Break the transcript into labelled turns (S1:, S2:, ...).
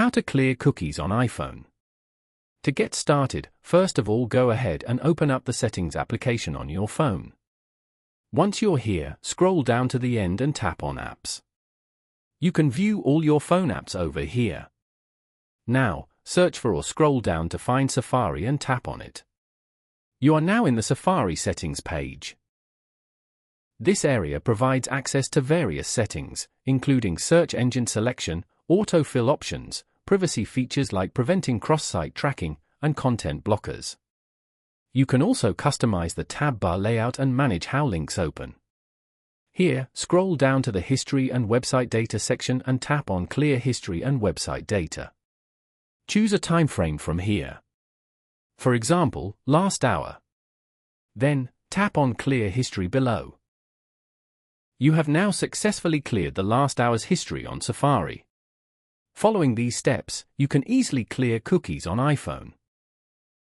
S1: How to clear cookies on iPhone. To get started, first of all go ahead and open up the Settings application on your phone. Once you're here, scroll down to the end and tap on Apps. You can view all your phone apps over here. Now, search for or scroll down to find Safari and tap on it. You are now in the Safari settings page. This area provides access to various settings, including search engine selection, autofill options, privacy features like preventing cross-site tracking, and content blockers. You can also customize the tab bar layout and manage how links open. Here, scroll down to the History and Website Data section and tap on Clear History and Website Data. Choose a time frame from here. For example, last hour. Then, tap on Clear History below. You have now successfully cleared the last hour's history on Safari. Following these steps, you can easily clear cookies on iPhone.